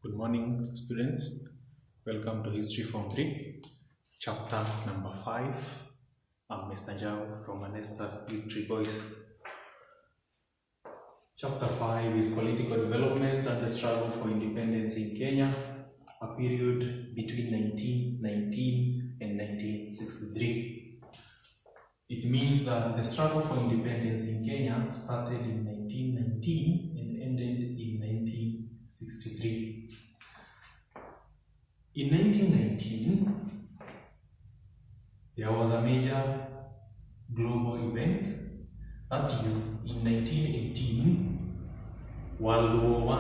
Good morning, students. Welcome to History Form 3, chapter number 5. I'm Mr. Njau from Anesta Victory Boys. Chapter 5 is Political Developments and the Struggle for Independence in Kenya, a period between 1919 and 1963. It means that the struggle for independence in Kenya started in 1919 and ended in 1963. In 1919, there was a major global event. That is, in 1918, World War I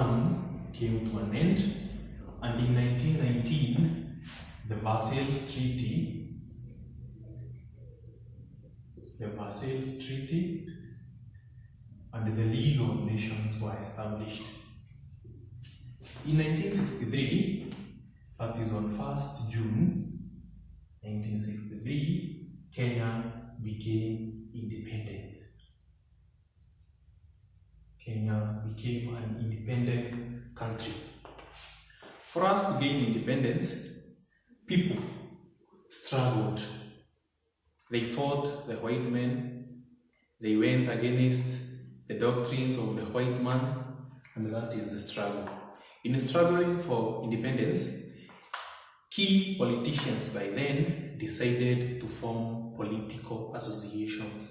came to an end, and in 1919, the Versailles Treaty and the League of Nations were established. In 1963, that is on 1st June 1963, Kenya became independent. Kenya became an independent country. For us to gain independence, people struggled. They fought the white men, they went against the doctrines of the white man, and that is the struggle. In struggling for independence, key politicians by then decided to form political associations,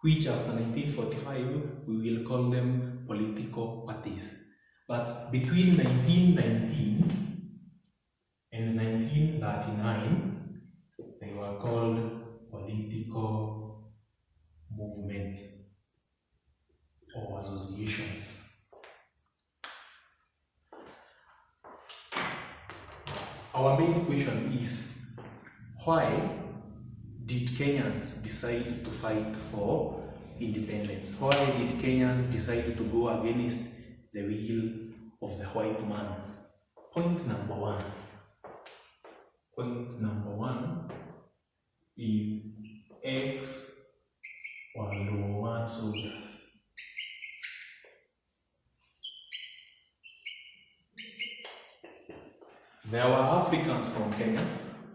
which after 1945 we will call them political parties. But between 1919 and 1939, they were called political movements or associations. Our main question is, why did Kenyans decide to fight for independence? Why did Kenyans decide to go against the will of the white man? Point number one is ex-World War I soldiers. There were Africans from Kenya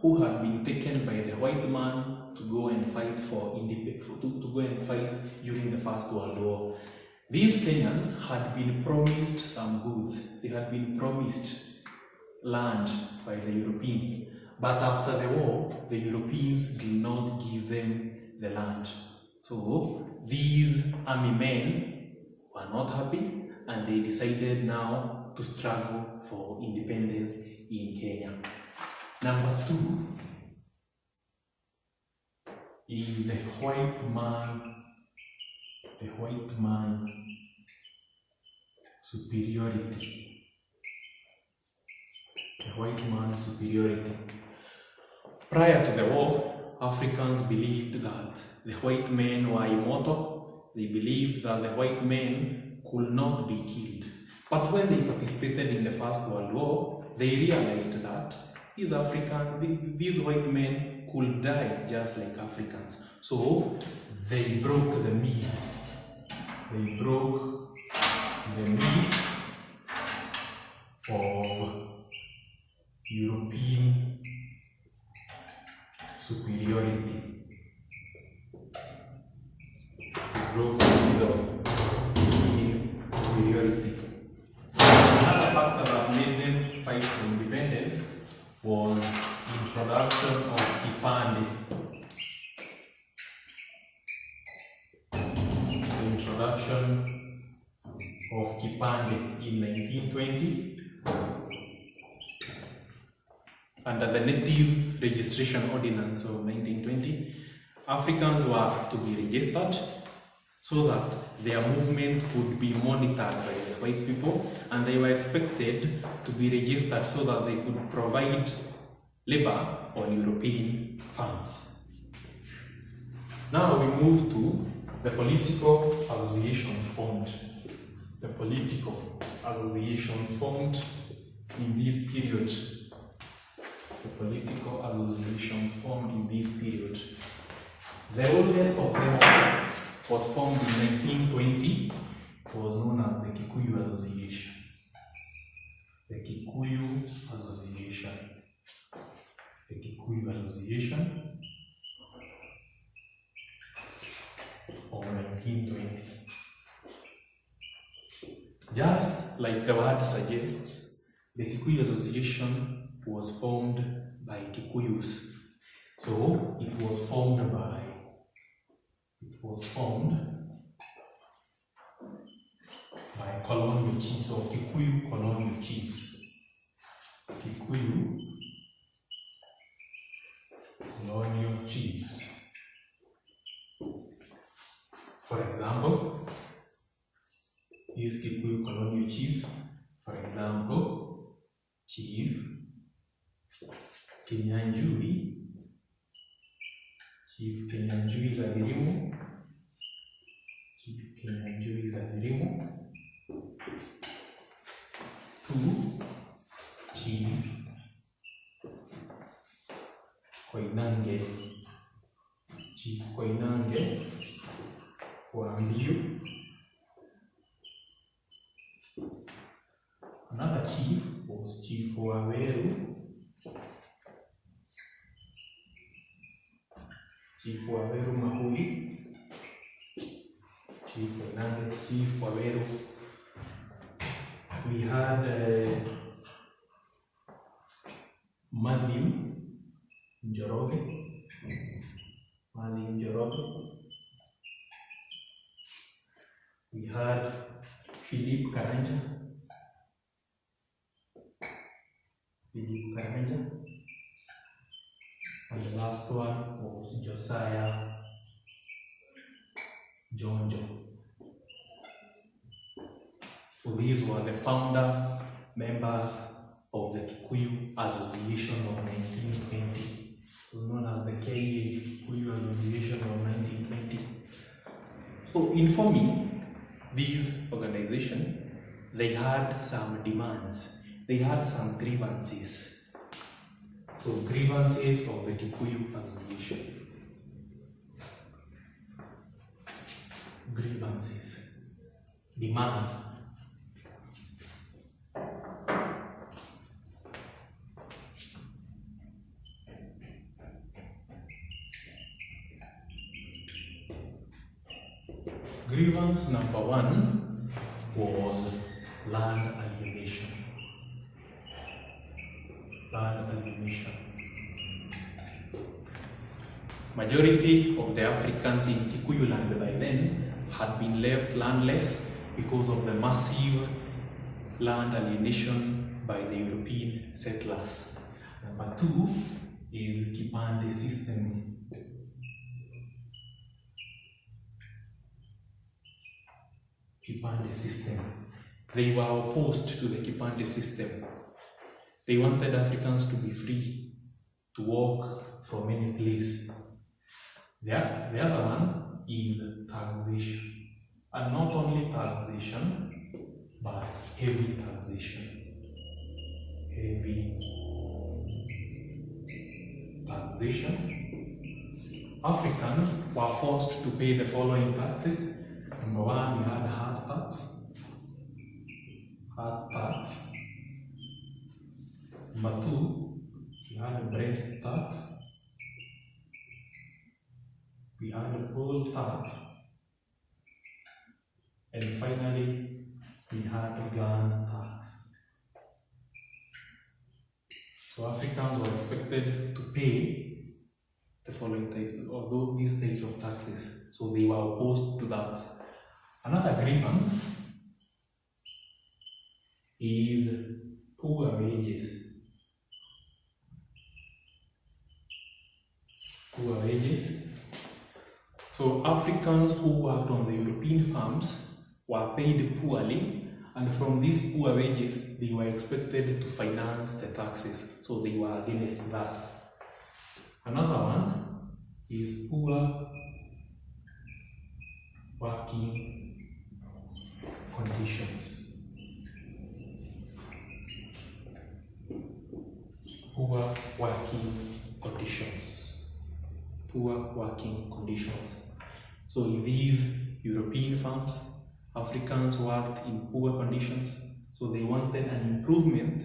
who had been taken by the white man to go and fight to go and fight during the First World War. These Kenyans had been promised some goods. They had been promised land by the Europeans. But after the war, the Europeans did not give them the land. So these army men were not happy, and they decided now to struggle for independence in Kenya. Number two is the white man superiority. The white man superiority. Prior to the war, Africans believed that the white men were immortal. They believed that the white men could not be killed. But when they participated in the First World War, they realized that these white men could die just like Africans. So they broke the myth. They broke the myth of European superiority. They broke the myth of European superiority. Another factor that made them fight for independence was the introduction of Kipande. The introduction of Kipande in 1920 under the Native Registration Ordinance of 1920. Africans were to be registered so that their movement could be monitored by the white people, and they were expected to be registered so that they could provide labor on European farms. Now we move to the political associations formed. The political associations formed in this period. The political associations formed in this period. The oldest of them all was formed in 1920. It was known as the Kikuyu Association. The Kikuyu Association. The Kikuyu Association of 1920. Just like the word suggests, the Kikuyu Association was formed by Kikuyus. So it was formed by colonial chiefs or Kikuyu colonial chiefs. Kikuyu colonial chiefs. For example, these Kikuyu colonial chiefs, for example, Chief Kinyanjui, Chief Kinyanjui Gathirimu, Chief Kinyanjui Gathirimu, to Chief Koinange, Chief Koinange Wambiu. Another chief was Chief Waweru. Chief Waweru Mahui, Chief Koinange, Chief Waweru. We had Matthew Njoroge. We had Philip Karanja. And the last one was Josiah Jonjo. So these were the founder members of the Kikuyu Association of 1920. It was known as the KA Kikuyu Association of 1920. So in forming this organization, they had some demands. They had some grievances. So grievances of the Kikuyu Association. Grievances. Demands. Grievance number one was land alienation. Land alienation. Majority of the Africans in Kikuyu land by then had been left landless because of the massive land alienation by the European settlers. Number two is Kipande system. Kipande system. They were opposed to the Kipande system. They wanted Africans to be free to walk from any place. The other one is taxation. And not only taxation, but heavy taxation. Heavy taxation. Africans were forced to pay the following taxes. Number one, we had hard tax. Number two, we had breast tax. We had poll tax. And finally, we had gun tax. So Africans were expected to pay the following types, although these types of taxes. So they were opposed to that. Another grievance is poor wages. Poor wages. So Africans who worked on the European farms were paid poorly, and from these poor wages, they were expected to finance the taxes. So they were against that. Another one is poor working conditions. Poor working conditions. Poor working conditions. So in these European farms, Africans worked in poor conditions. So they wanted an improvement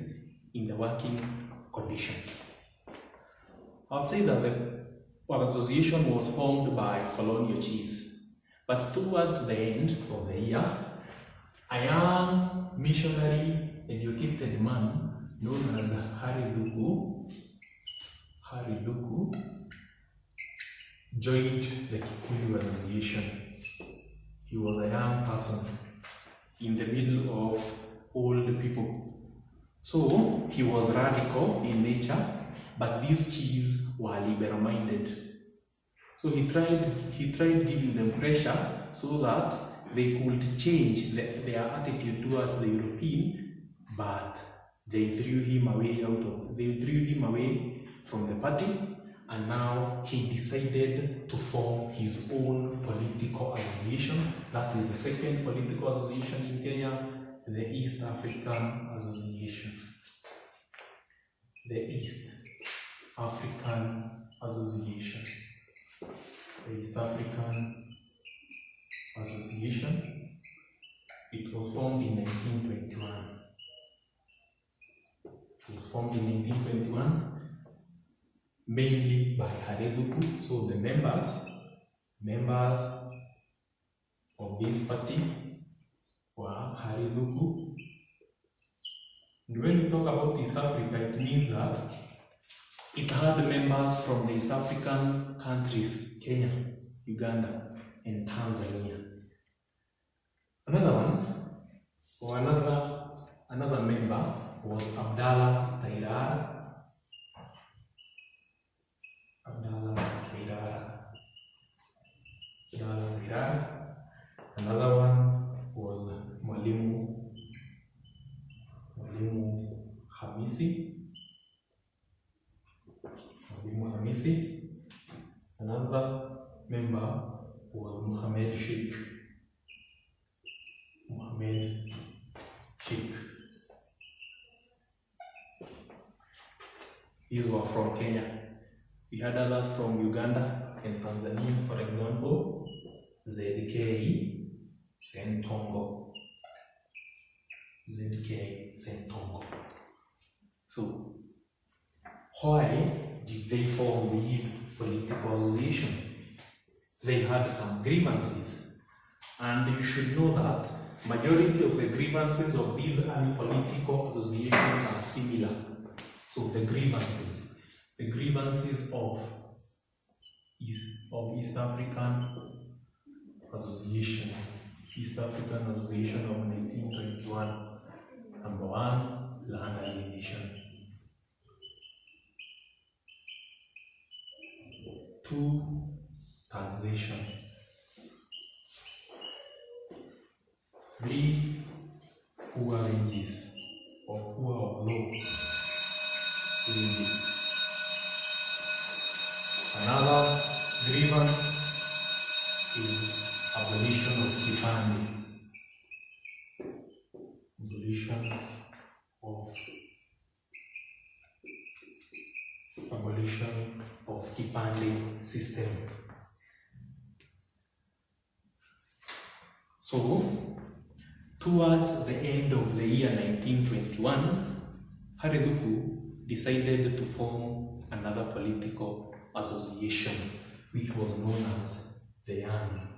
in the working conditions. I've said that the association was formed by colonial chiefs, but towards the end of the year, a young missionary educated man known as Harry Thuku joined the Kikuyu Association. He was a young person in the middle of old people. So he was radical in nature, but these chiefs were liberal-minded. So he tried giving them pressure so that they could change their attitude towards the European, but they threw him away from the party, and now he decided to form his own political association. That is the second political association in Kenya, the East African Association. The East African Association. The East African Association. It was formed in 1921. It was formed in 1921 mainly by Harry Thuku. So the members of this party were Harry Thuku. And when we talk about East Africa, it means that it had members from the East African countries, Kenya, Uganda, and Tanzania. Another one, or another member was Abdallah Tairara. Another one was Mwalimu Hamisi. Another member was Mohammed Sheikh. These were from Kenya. We had others from Uganda and Tanzania, for example, ZK Sentongo. So, why did they form these political associations? They had some grievances, and you should know that majority of the grievances of these early political associations are similar. So the grievances of East African Association of 1921. Number one, land alienation. 2, taxation. 3, poor wages or poor or low wages. Another grievance is abolition of Kipande. Abolition of Kipande system. So, towards the end of the year 1921, Harry Thuku decided to form another political association, which was known as the Young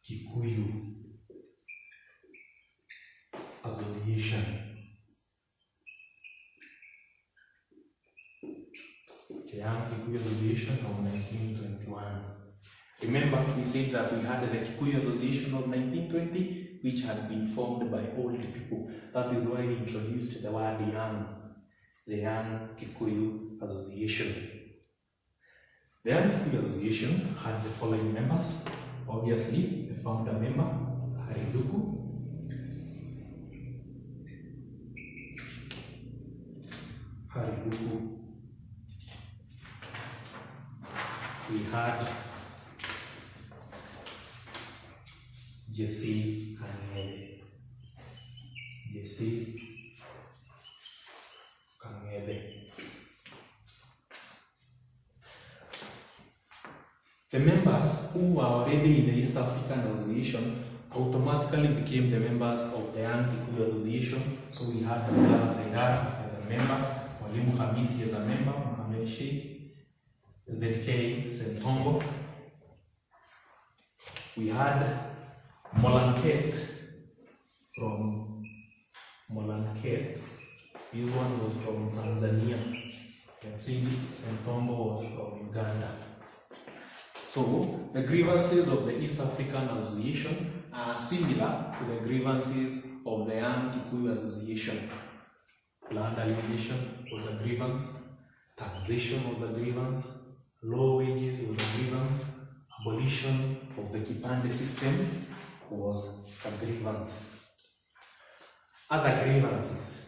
Kikuyu Association. The Young Kikuyu Association of 1921. Remember, we said that we had the Kikuyu Association of 1920, which had been formed by old people. That is why we introduced the word young, the Young Kikuyu Association. The Young Kikuyu Association had the following members. Obviously, the founder member, Harry Thuku. We had Jesse Kangebe. The members who were already in the East African Association automatically became the members of the Young Kikuyu Association. So we had Abdullah Taidar as a member, Mwalimu Hamisi as a member, Mohamed Sheikh, ZK Sentongo. We had Molanket from Molanket. This one was from Tanzania. You can see Sentongo was from Uganda. So the grievances of the East African Association are similar to the grievances of the Young Kikuyu Association. Land alienation was a grievance, taxation was a grievance, low wages was a grievance, abolition of the Kipande system was a grievance. Other grievances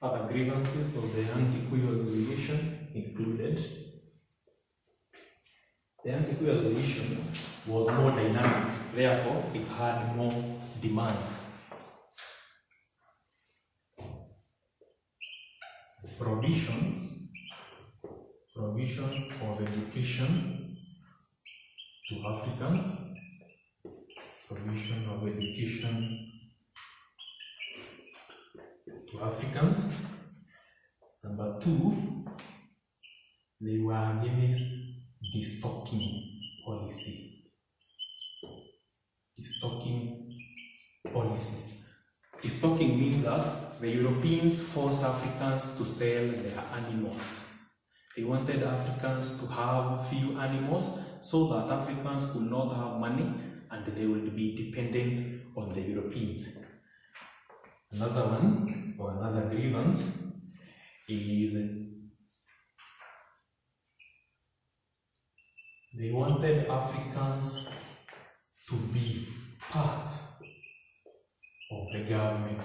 of the Young Kikuyu Association included: the Young Kikuyu Association was more dynamic, therefore it had more demands. Provision of education to Africans, provision of education to Africans. Number two, they were against destocking policy. Destocking means that the Europeans forced Africans to sell their animals. They wanted Africans to have few animals so that Africans could not have money and they would be dependent on the Europeans. Another one, or another grievance, is they wanted Africans to be part of the government.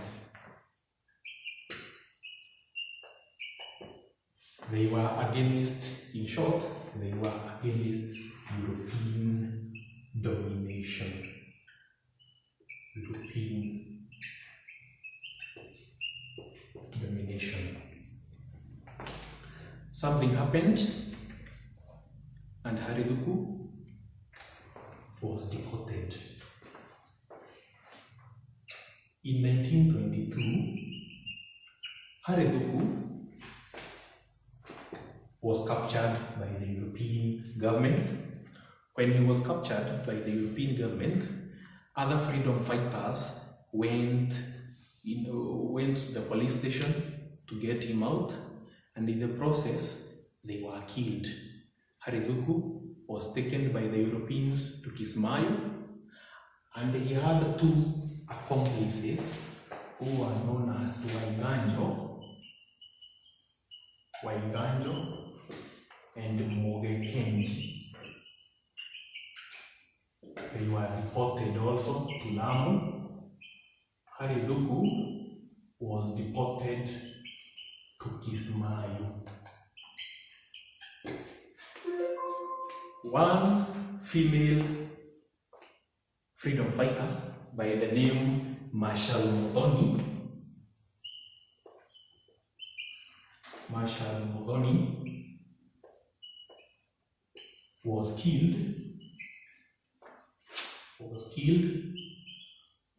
They were against, in short, they were against European domination. Something happened and Hariduku was deported. In 1922, Hariduku was captured by the European government. When he was captured by the European government, other freedom fighters went to the police station to get him out, and in the process, they were killed. Hariduku was taken by the Europeans to Kismayo, and he had two accomplices who are known as Waiganjo and Mogekenji. They were deported also to Lamu. Hariduku was deported to Kismayo. One female freedom fighter by the name Marshal Muthoni was killed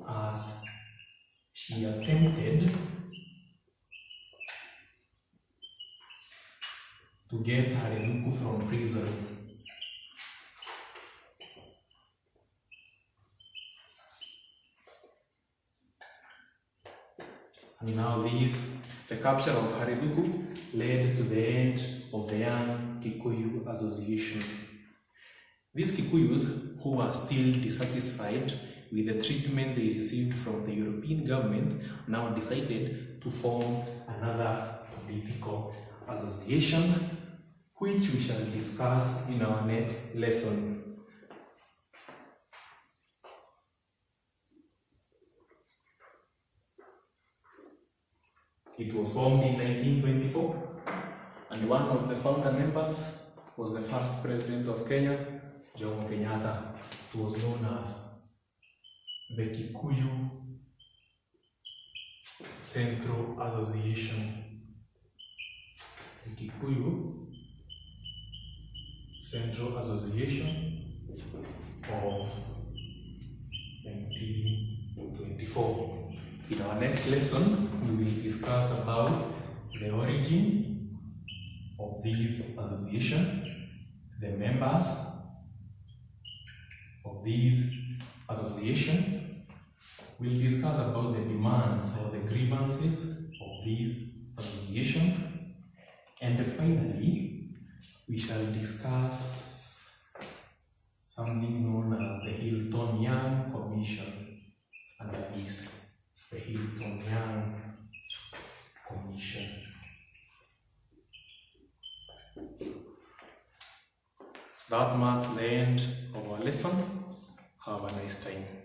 as she attempted to get Hariduku from prison. And now the capture of Hariduku led to the end of the Young Kikuyu Association. These Kikuyus, who were still dissatisfied with the treatment they received from the European government, now decided to form another political association, which we shall discuss in our next lesson. It was formed in 1924, and one of the founder members was the first president of Kenya, Jomo Kenyatta. It was known as the Kikuyu Central Association. The Kikuyu Central Association of before. In our next lesson, we will discuss about the origin of these associations, the members of these associations. We'll discuss about the demands or the grievances of these associations. And finally, we shall discuss something known as the Hilton-Young Commission under this, the Hilton-Young Commission. That marks the end of our lesson. Have a nice time.